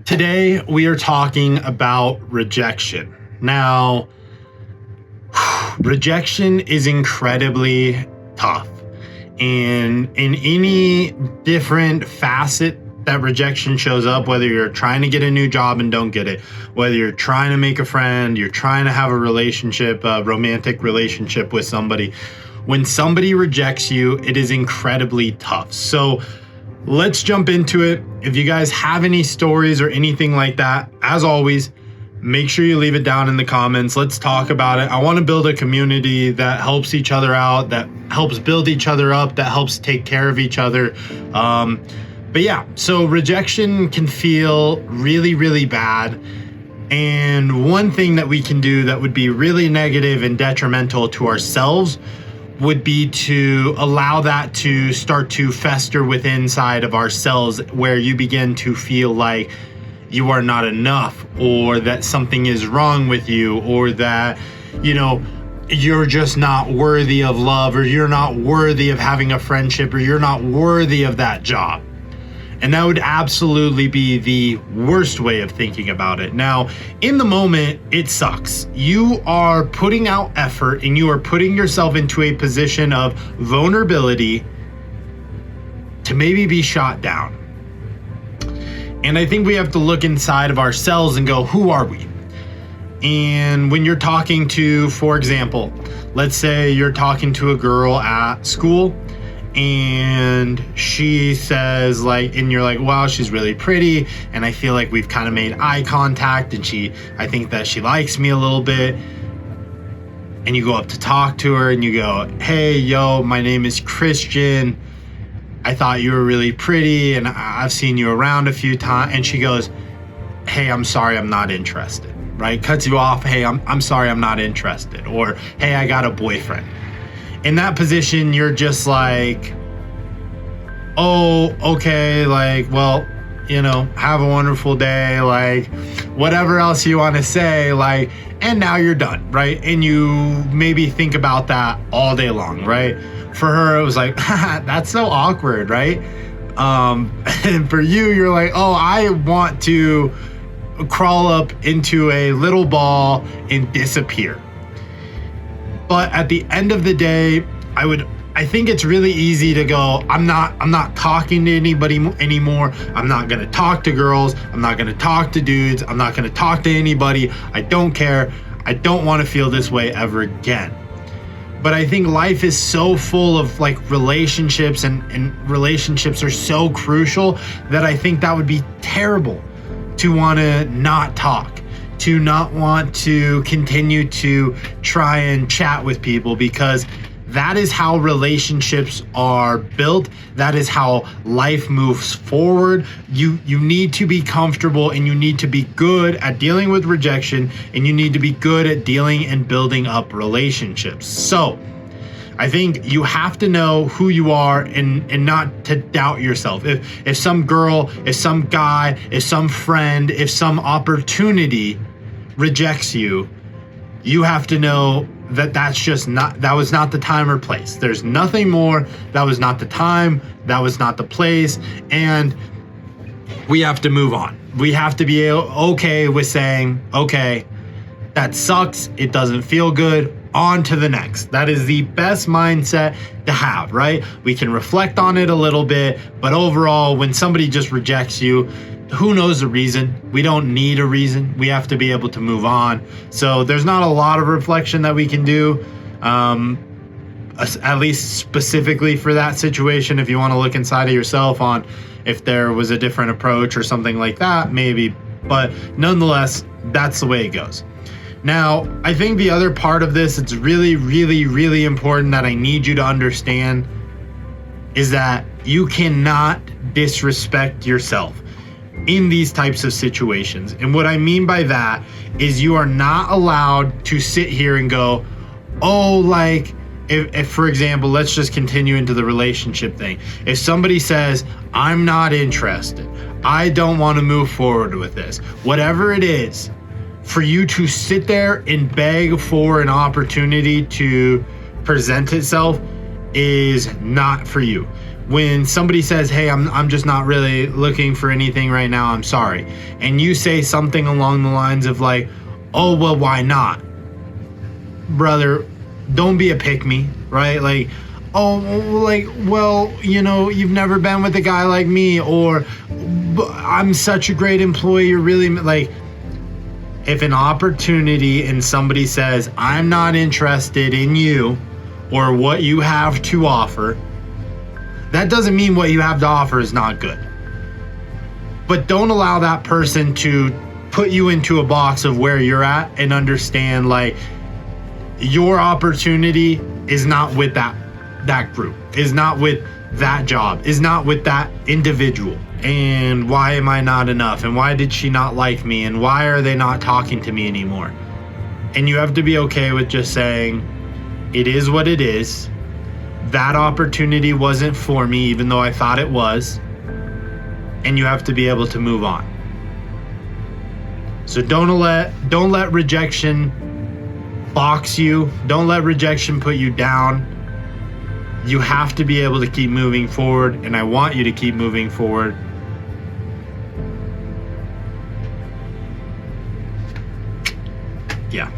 Today, we are talking about rejection. Now, rejection is incredibly tough. And in any different facet that rejection shows up, whether you're trying to get a new job and don't get it, whether you're trying to make a friend, you're trying to have a relationship, a romantic relationship with somebody, when somebody rejects you, it is incredibly tough. So let's jump into it. If you guys have any stories or anything like that, as always, make sure you leave it down in the comments. Let's talk about it. I want to build a community that helps each other out, that helps build each other up, that helps take care of each other. But yeah, so rejection can feel really, really bad. And one thing that we can do that would be really negative and detrimental to ourselves would be to allow that to start to fester within inside of ourselves, where you begin to feel like you are not enough, or that something is wrong with you, or that, you're just not worthy of love, or you're not worthy of having a friendship, or you're not worthy of that job. And that would absolutely be the worst way of thinking about it. Now, in the moment, it sucks. You are putting out effort and you are putting yourself into a position of vulnerability to maybe be shot down. And I think we have to look inside of ourselves and go, who are we? And when you're talking to, for example, let's say you're talking to a girl at school, and she says and you're like, wow, she's really pretty, and I feel like we've kind of made eye contact, and I think that she likes me a little bit. And you go up to talk to her and you go, hey, yo, my name is Christian. I thought you were really pretty, and I've seen you around a few times. And she goes, hey, I'm sorry, I'm not interested, right? Cuts you off. Hey, I'm sorry, I'm not interested. Or, hey, I got a boyfriend. In that position, you're just like, oh, okay, well, have a wonderful day, whatever else you want to say, and now you're done, right? And you maybe think about that all day long, right? For her, it was like, that's so awkward, right? And for you, you're like, oh, I want to crawl up into a little ball and disappear. But at the end of the day, I think it's really easy to go, I'm not talking to anybody anymore. I'm not going to talk to girls. I'm not going to talk to dudes. I'm not going to talk to anybody. I don't care. I don't want to feel this way ever again. But I think life is so full of relationships, and relationships are so crucial that I think that would be terrible to want to not talk, to not want to continue to try and chat with people, because that is how relationships are built. That is how life moves forward. You need to be comfortable, and you need to be good at dealing with rejection, and you need to be good at dealing and building up relationships. So I think you have to know who you are and not to doubt yourself. If some girl, if some guy, if some friend, if some opportunity rejects you, you have to know that that was not the time or place. There's nothing more. That was not the time. That was not the place. And we have to move on. We have to be okay with saying, okay, that sucks. It doesn't feel good. On to the next. That is the best mindset to have, right? We can reflect on it a little bit, but overall, when somebody just rejects you, who knows the reason? We don't need a reason. We have to be able to move on. So there's not a lot of reflection that we can do, at least specifically for that situation. If you want to look inside of yourself on if there was a different approach or something like that, maybe. But nonetheless, that's the way it goes. Now, I think the other part of this, it's really, really, really important that I need you to understand, is that you cannot disrespect yourself in these types of situations. And what I mean by that is you are not allowed to sit here and go, oh, if for example, let's just continue into the relationship thing. If somebody says, I'm not interested, I don't want to move forward with this, whatever it is, for you to sit there and beg for an opportunity to present itself is not for you. when somebody says, hey, I'm just not really looking for anything right now, I'm sorry, and you say something along the lines of like, oh, well, why not? Brother, don't be a pick me, right? Like, oh, like, well, you know, you've never been with a guy like me, or I'm such a great employee, you're really, like, if an opportunity and somebody says, I'm not interested in you or what you have to offer, that doesn't mean what you have to offer is not good. But don't allow that person to put you into a box of where you're at, and understand like your opportunity is not with that group, is not with that job, is not with that individual. And why am I not enough? And why did she not like me? And why are they not talking to me anymore? And you have to be okay with just saying, it is what it is. That opportunity wasn't for me, even though I thought it was. And you have to be able to move on. So don't let rejection box you. Don't let rejection put you down. You have to be able to keep moving forward, and I want you to keep moving forward. Yeah.